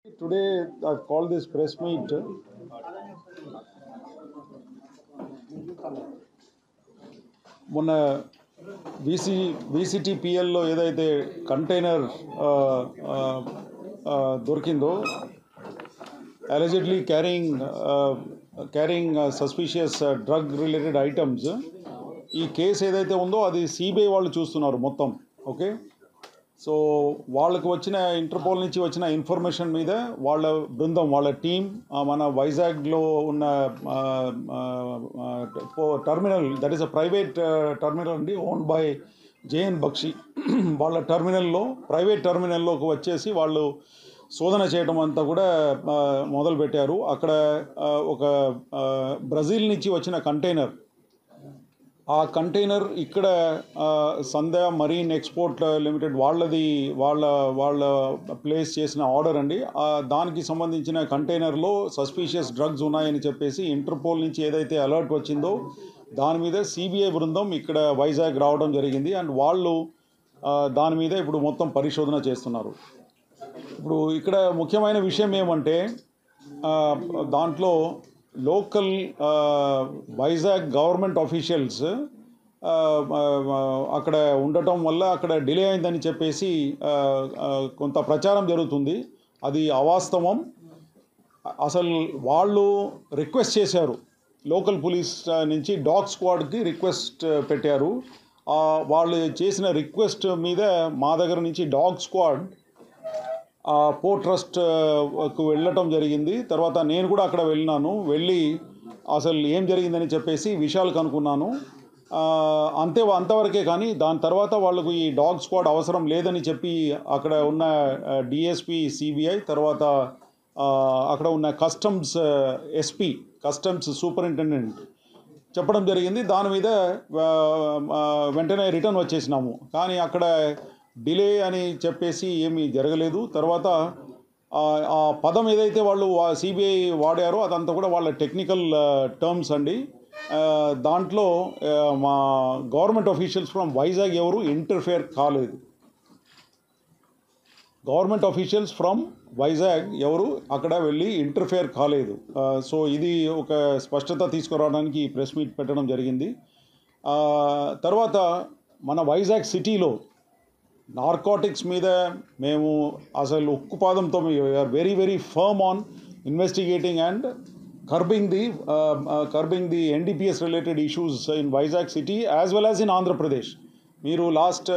Today I've called this press meet. మొన్న VCTPLలో ఏదైతే కంటైనర్ దొరికిందో allegedly carrying suspicious drug related items, ఈ కేసు ఏదైతే ఉందో అది సిబిఐ వాళ్ళు చూస్తున్నారు మొత్తం. ఓకే, సో వాళ్ళకు వచ్చిన ఇంటర్పోల్ నుంచి వచ్చిన ఇన్ఫర్మేషన్ మీద వాళ్ళ బృందం, వాళ్ళ టీం మన వైజాగ్లో ఉన్న terminal, that is a private terminal అండి, ఓన్డ్ బై జేఎన్ బక్షి, వాళ్ళ టర్మినల్లో, ప్రైవేట్ టర్మినల్లోకి వచ్చేసి వాళ్ళు శోధన చేయడం అంతా కూడా మొదలుపెట్టారు. అక్కడ ఒక బ్రెజిల్ నుంచి వచ్చిన కంటైనర్, ఆ కంటైనర్ ఇక్కడ సంధ్య మరీన్ ఎక్స్పోర్ట్ లిమిటెడ్ వాళ్ళ ప్లేస్ చేసిన ఆర్డర్ అండి. దానికి సంబంధించిన కంటైనర్లో సస్పీషియస్ డ్రగ్స్ ఉన్నాయని చెప్పేసి ఇంటర్పోల్ నుంచి ఏదైతే అలర్ట్ వచ్చిందో దాని మీద సిబిఐ బృందం ఇక్కడ వైజాగ్ రావడం జరిగింది. అండ్ వాళ్ళు దాని మీద ఇప్పుడు మొత్తం పరిశోధన చేస్తున్నారు. ఇప్పుడు ఇక్కడ ముఖ్యమైన విషయం ఏమంటే, దాంట్లో లోకల్ వైజాగ్ గవర్నమెంట్ ఆఫీషియల్స్ అక్కడ ఉండటం వల్ల అక్కడ డిలే అయిందని చెప్పేసి కొంత ప్రచారం జరుగుతుంది. అది అవాస్తవం. అసలు వాళ్ళు రిక్వెస్ట్ చేశారు, లోకల్ పోలీస్ నుంచి డాగ్ స్క్వాడ్కి రిక్వెస్ట్ పెట్టారు. వాళ్ళు చేసిన రిక్వెస్ట్ మీద మా దగ్గర నుంచి డాగ్ స్క్వాడ్ పోర్ట్ ట్రస్ట్కు వెళ్ళటం జరిగింది. తర్వాత నేను కూడా అక్కడ వెళ్ళి అసలు ఏం జరిగిందని చెప్పేసి విషయాలు కనుక్కున్నాను. అంతవరకే. కానీ దాని తర్వాత వాళ్ళకు ఈ డాగ్ స్క్వాడ్ అవసరం లేదని చెప్పి అక్కడ ఉన్న డిఎస్పి సిబిఐ, తర్వాత అక్కడ ఉన్న కస్టమ్స్ ఎస్పీ, కస్టమ్స్ సూపరింటెండెంట్ చెప్పడం జరిగింది. దాని మీద వెంటనే రిటర్న్ వచ్చేసినాము. కానీ అక్కడ డిలే అని చెప్పేసి ఏమీ జరగలేదు. తర్వాత ఆ పదం ఏదైతే వాళ్ళు సిబిఐ వాడారో అదంతా కూడా వాళ్ళ టెక్నికల్ టర్మ్స్ అండి. దాంట్లో మా గవర్నమెంట్ ఆఫీషియల్స్ ఫ్రమ్ వైజాగ్ ఎవరు ఇంటర్ఫేర్ కాలేదు. గవర్నమెంట్ ఆఫీషియల్స్ ఫ్రమ్ వైజాగ్ ఎవరు అక్కడ వెళ్ళి ఇంటర్ఫేర్ కాలేదు. సో ఇది ఒక స్పష్టత తీసుకురావడానికి ఈ ప్రెస్ మీట్ పెట్టడం జరిగింది. తర్వాత మన వైజాగ్ సిటీలో నార్కోటిక్స్ మీద మేము అసలు ఉక్కుపాదంతో we are very very firm on investigating and curbing the NDPS related issues in Vizag city as well as in Andhra Pradesh. మీరు లాస్ట్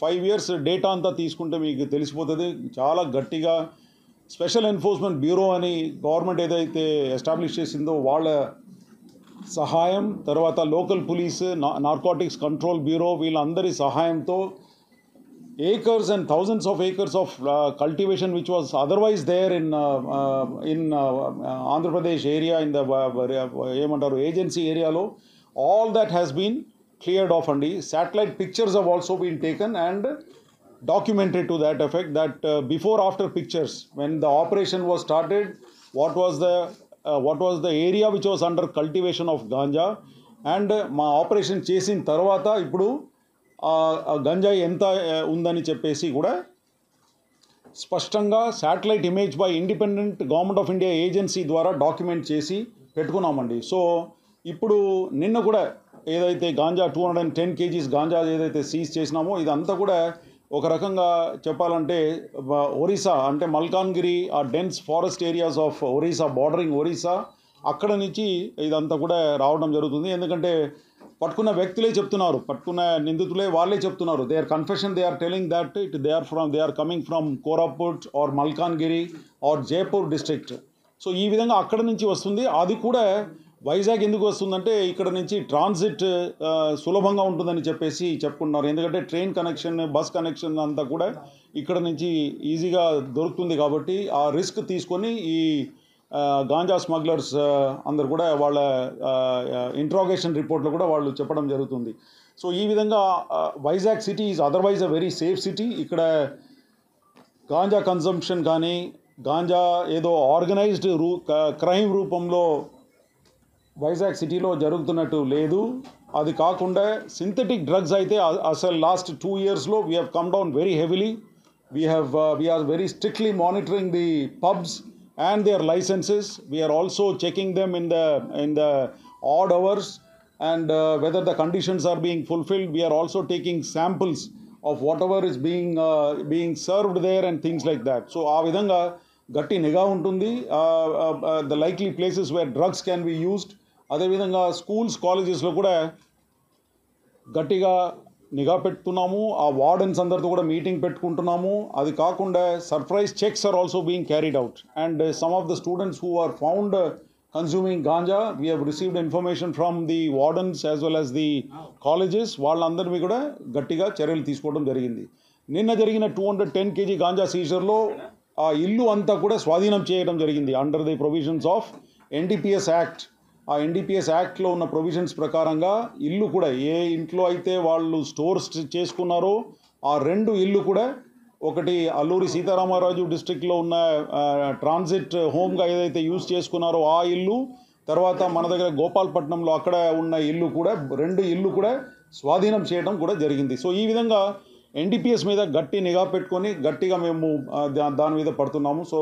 5 years డేటా అంతా తీసుకుంటే మీకు తెలిసిపోతుంది. చాలా గట్టిగా స్పెషల్ ఎన్ఫోర్స్మెంట్ బ్యూరో అని గవర్నమెంట్ ఏదైతే ఎస్టాబ్లిష్ చేసిందో వాళ్ళ సహాయం, తర్వాత local police, narcotics control bureau, వీళ్ళందరి సహాయంతో acres and thousands of acres of cultivation which was otherwise there in Andhra Pradesh area, in the ఏమంటారు agency area lo, all that has been cleared off. And satellite pictures have also been taken and documented to that effect, that before after pictures when the operation was started, what was the area which was under cultivation of ganja, and మా operation చేసిన తర్వాత ఇప్పుడు గంజాయి ఎంత ఉందని చెప్పేసి కూడా స్పష్టంగా satellite image by independent government of India agency ద్వారా డాక్యుమెంట్ చేసి పెట్టుకున్నామండి. సో ఇప్పుడు నిన్న కూడా ఏదైతే గాంజా 210 kgs గాంజా ఏదైతే సీజ్ చేసినామో ఇదంతా కూడా ఒక రకంగా చెప్పాలంటే ఒరిస్సా, అంటే మల్కాన్గిరి, ఆ dense forest areas of Orissa, bordering Orissa, అక్కడ నుంచి ఇదంతా కూడా రావడం జరుగుతుంది. ఎందుకంటే పట్టుకున్న వ్యక్తులే చెప్తున్నారు, పట్టుకున్న నిందితులే వాళ్ళే చెప్తున్నారు. They are confession, they are telling that they are coming from Koraput or Malkangiri or Jaipur district. So ఈ విధంగా అక్కడ నుంచి వస్తుంది. అది కూడా వైజాగ్ ఎందుకు వస్తుందంటే ఇక్కడ నుంచి ట్రాన్సిట్ సులభంగా ఉంటుందని చెప్పేసి చెప్పుకుంటున్నారు. ఎందుకంటే ట్రైన్ కనెక్షన్, బస్ కనెక్షన్ అంతా కూడా ఇక్కడ నుంచి ఈజీగా దొరుకుతుంది. కాబట్టి ఆ రిస్క్ తీసుకొని ఈ గాంజా స్మగ్లర్స్ అందరు కూడా వాళ్ళ ఇంట్రాగేషన్ రిపోర్ట్లో కూడా వాళ్ళు చెప్పడం జరుగుతుంది. సో ఈ విధంగా Vizag city is otherwise a very safe city. ఇక్కడ గాంజా కన్సంప్షన్ కానీ, గాంజా ఏదో ఆర్గనైజ్డ్ క్రైమ్ రూపంలో వైజాగ్ సిటీలో జరుగుతున్నట్టు లేదు. అది కాకుండా సింథటిక్ డ్రగ్స్ అయితే అసలు లాస్ట్ 2 yearsలో we have come down very heavily. we are very strictly monitoring the pubs and their licenses. We are also checking them in the odd hours, and whether the conditions are being fulfilled. We are also taking samples of whatever is being served there and things like that. So aa vidhanga gatti niga untundi, the likely places where drugs can be used. అదే విధంగా schools కాలేజెస్లో కూడా గట్టిగా నిఘా పెట్టుతున్నాము. ఆ wardens అందరితో కూడా meeting పెట్టుకుంటున్నాము. అది కాకుండా surprise checks are also being carried out, and some of the students who are found consuming ganja, we have received information from the wardens as well as the colleges. వాళ్ళందరినీ కూడా గట్టిగా చర్యలు తీసుకోవడం జరిగింది. నిన్న జరిగిన 210 kg గాంజా సీజర్లో ఆ ఇల్లు అంతా కూడా స్వాధీనం చేయడం జరిగింది under the provisions of NDPS act. ఆ ఎన్డీపీఎస్ యాక్ట్లో ఉన్న ప్రొవిజన్స్ ప్రకారంగా ఇల్లు కూడా ఏ ఇంట్లో అయితే వాళ్ళు స్టోర్స్ చేసుకున్నారో ఆ 2 ఇల్లు కూడా, ఒకటి అల్లూరి సీతారామరాజు డిస్ట్రిక్ట్లో ఉన్న ట్రాన్సిట్ హోమ్గా ఏదైతే యూజ్ చేసుకున్నారో ఆ ఇల్లు, తర్వాత మన దగ్గర గోపాలపట్నంలో అక్కడ ఉన్న ఇల్లు కూడా, 2 ఇల్లు కూడా స్వాధీనం చేయడం కూడా జరిగింది. సో ఈ విధంగా ఎన్డీపీఎస్ మీద గట్టి నిఘా పెట్టుకొని గట్టిగా మేము దాని మీద పడుతున్నాము. సో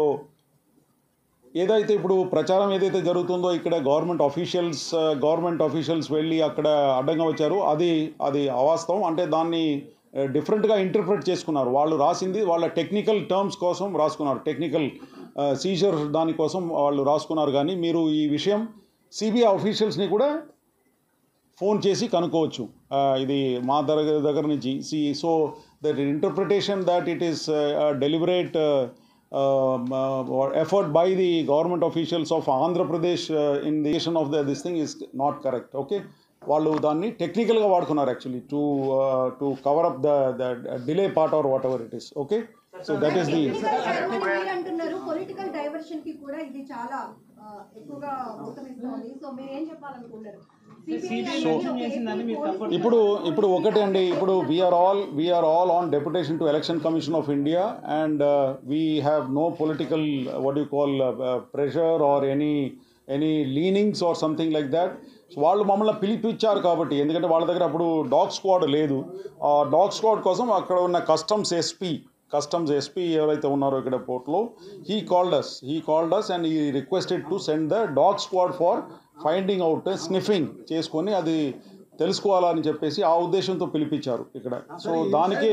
ఏదైతే ఇప్పుడు ప్రచారం ఏదైతే జరుగుతుందో ఇక్కడ గవర్నమెంట్ ఆఫీషియల్స్ వెళ్ళి అక్కడ అడ్డంగా వచ్చారు, అది అవాస్తవం. అంటే దాన్ని డిఫరెంట్గా ఇంటర్ప్రిట్ చేసుకున్నారు. వాళ్ళు రాసింది వాళ్ళ టెక్నికల్ టర్మ్స్ కోసం రాసుకున్నారు, టెక్నికల్ సీజర్ దానికోసం వాళ్ళు రాసుకున్నారు. కానీ మీరు ఈ విషయం సిబిఐ ఆఫీషియల్స్ని కూడా ఫోన్ చేసి కనుక్కోవచ్చు. ఇది మా దగ్గర నుంచి so that interpretation that it is deliberate effort by the government officials of Andhra Pradesh in the creation of this thing is not correct. Okay, వాళ్ళు దాన్ని టెక్నికల్గా వాడుకున్నారు actually to cover up the delay part or what ever it is. Okay, so that is the అంటున్నారు. Political diversion కి కూడా ఇది చాలా ఎక్కువగా ఉపయోగిస్తుంది. సో మీరు ఏం చెప్పాలనుకుంటారు? ఇప్పుడు ఒకటే అండి, ఇప్పుడు we are all on deputation to election commission of India, and we have no political what you call pressure or any leanings or something like that. So వాళ్ళు మమ్మల్ని పిలిపించారు కాబట్టి, ఎందుకంటే వాళ్ళ దగ్గర అప్పుడు డాగ్ స్క్వాడ్ లేదు. ఆ డాగ్ స్క్వాడ్ కోసం అక్కడ ఉన్న కస్టమ్స్ ఎస్పీ ఎవరైతే ఉన్నారో ఇక్కడ పోర్ట్లో, he called us and he requested to send the dog squad for finding out, sniffing చేసుకొని అది తెలుసుకోవాలని చెప్పేసి ఆ ఉద్దేశంతో పిలిపించారు ఇక్కడ. సో దానికే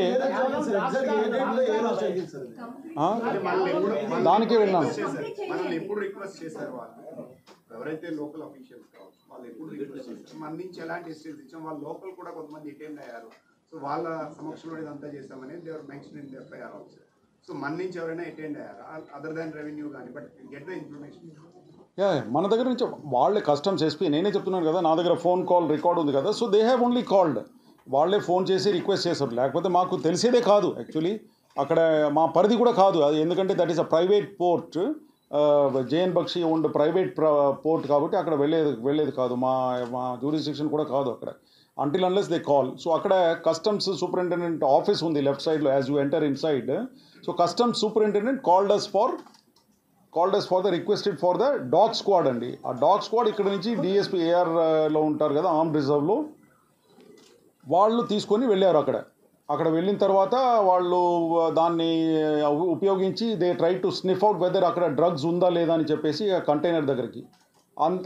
వెళ్ళాను. ఎవరైతే లోకల్ అఫీషియల్స్ కావచ్చు వాళ్ళు ఎప్పుడు రిక్వెస్ట్ చేస్తారు, మన నుంచి ఎలాంటి ఎస్టీస్ ఇచ్చాం, వాళ్ళు లోకల్ కూడా కొంతమంది అటెండ్ అయ్యారు. సో వాళ్ళ సమక్షంలో ఇదంతా చేస్తామని they are mention in the FIR also. So మన నుంచి ఎవరైనా అటెండ్ అయ్యారు అదర్ దాన్ రెవెన్యూ కానీ, బట్ గెట్ ద ఇన్ఫర్మేషన్. మన దగ్గర నుంచి వాళ్ళే కస్టమ్స్ ఎస్పీ, నేనే చెప్తున్నాను కదా, నా దగ్గర ఫోన్ కాల్ రికార్డ్ ఉంది కదా. So they have only called, వాళ్ళే ఫోన్ చేసి రిక్వెస్ట్ చేశారు. లేకపోతే మాకు తెలిసేదే కాదు యాక్చువల్లీ, అక్కడ మా పరిధి కూడా కాదు అది, ఎందుకంటే that is a private port, JN Bakshi owned private port కాబట్టి అక్కడ వెళ్ళేది కాదు, మా జ్యూరిస్డిక్షన్ కూడా కాదు అక్కడ, until unless they call. So akkada customs superintendent office undi left side lo as you enter inside. So customs superintendent called us for the requested for the dog squad andi. Aa dog squad ikkada nunchi DSP AR lo untaru kada armed reserve lo వాళ్ళు తీసుకొని వెళ్ళారు. అక్కడ వెళ్ళిన తర్వాత వాళ్ళు దాన్ని ఉపయోగించి they try to sniff out whether అక్కడ డ్రగ్స్ ఉందా లేదా అని చెప్పేసి కంటైనర్ దగ్గరికి,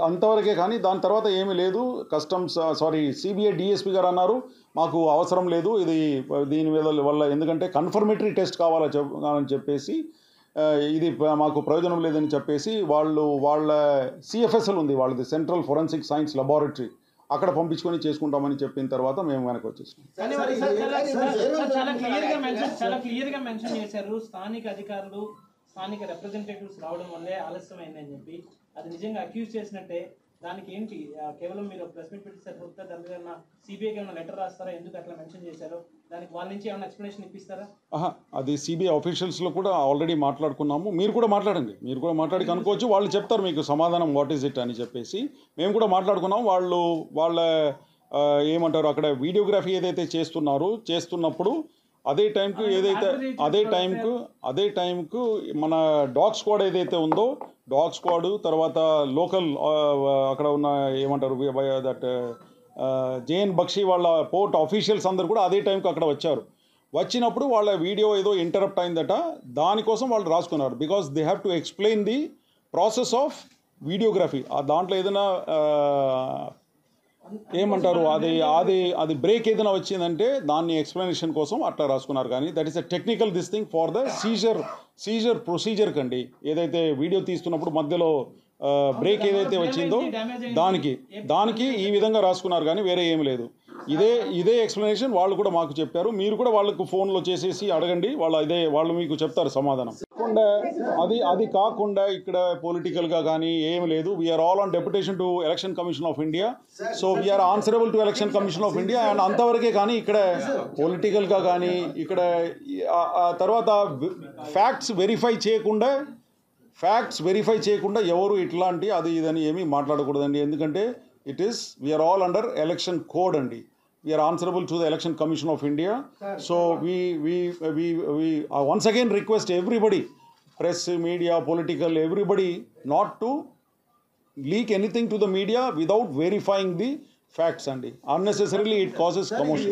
అంతవరకే. కానీ దాని తర్వాత ఏమీ లేదు. సిబిఐ డిఎస్పీ గారు అన్నారు మాకు అవసరం లేదు ఇది, దీని వల్ల ఎందుకంటే కన్ఫర్మేటరీ టెస్ట్ కావాలని చెప్పేసి ఇది మాకు ప్రయోజనం లేదని చెప్పేసి వాళ్ళ సిఎఫ్ఎస్ఎల్ ఉంది వాళ్ళది, సెంట్రల్ ఫోరెన్సిక్ సైన్స్ లెబారెటరీ, అక్కడ పంపించుకొని చేసుకుంటామని చెప్పిన తర్వాత మేము వెనక్కి వచ్చేసాం. చాలా క్లియర్గా మెన్షన్ చేశారు స్థానిక అధికారులు, స్థానిక రిప్రజెంటేటివ్స్ రావడం వల్లే ఆలస్యమైందని చెప్పి. అది నిజంగా అక్యూజ్ చేసినట్టే. దానికి ఏంటి, కేవలం మీరు ప్రెస్ మీట్ పెట్టి సరిపోతుందా? దాని మీద సిబిఐకి ఏమైనా లెటర్ రాస్తారా? ఎందుకు అట్లా మెన్షన్ చేశారో దానికి వాళ్ళ నుంచి ఏమైనా ఎక్స్ప్లెనేషన్ ఇప్పిస్తారా? అది సిబిఐ ఆఫీషియల్స్లో కూడా ఆల్రెడీ మాట్లాడుకున్నాము. మీరు కూడా మాట్లాడండి, మీరు కూడా మాట్లాడి కనుక్కోవచ్చు, వాళ్ళు చెప్తారు మీకు సమాధానం వాట్ ఈజ్ ఇట్ అని చెప్పేసి. మేము కూడా మాట్లాడుకున్నాం. వాళ్ళ ఏమంటారు అక్కడ వీడియోగ్రఫీ ఏదైతే చేస్తున్నప్పుడు అదే టైంకు మన డాగ్ స్క్వాడ్ ఏదైతే ఉందో, డాగ్ స్క్వాడ్ తర్వాత లోకల్ అక్కడ ఉన్న ఏమంటారు దట్ జేఎన్ బక్షి వాళ్ళ పోర్ట్ ఆఫీషియల్స్ అందరు కూడా అదే టైంకి అక్కడ వచ్చారు. వచ్చినప్పుడు వాళ్ళ వీడియో ఏదో ఇంటరప్ట్ అయిందట, దానికోసం వాళ్ళు రాసుకున్నారు. Because they have to explain the process of videography. దాంట్లో ఏదైనా ఏమంటారు, అది బ్రేక్ ఏదైనా వచ్చిందంటే దాన్ని ఎక్స్ప్లెనేషన్ కోసం అట్లా రాసుకున్నారు. కానీ that is a technical this thing for the seizure procedure కండి. ఏదైతే వీడియో తీస్తున్నప్పుడు మధ్యలో బ్రేక్ ఏదైతే వచ్చిందో దానికి ఈ విధంగా రాసుకున్నారు, కానీ వేరే ఏం లేదు. ఇదే ఎక్స్ప్లెనేషన్ వాళ్ళు కూడా మాకు చెప్పారు. మీరు కూడా వాళ్ళకు ఫోన్లో చేసేసి అడగండి, వాళ్ళు మీకు చెప్తారు సమాధానం. అది కాకుండా ఇక్కడ పొలిటికల్గా కానీ ఏం లేదు. We are all on deputation to election commission of India. So we are answerable to election commission of India. And అంతవరకే. కానీ ఇక్కడ పొలిటికల్గా కానీ ఇక్కడ తర్వాత ఫ్యాక్ట్స్ వెరిఫై చేయకుండా ఎవరు ఇట్లాంటి అది ఇదని ఏమీ మాట్లాడకూడదండి. ఎందుకంటే we are all under election code అండి. We are answerable to the election commission of India. So we once again request everybody, press, media, political, everybody, not to leak anything to the media without verifying the facts అండి. Unnecessarily it causes commotion.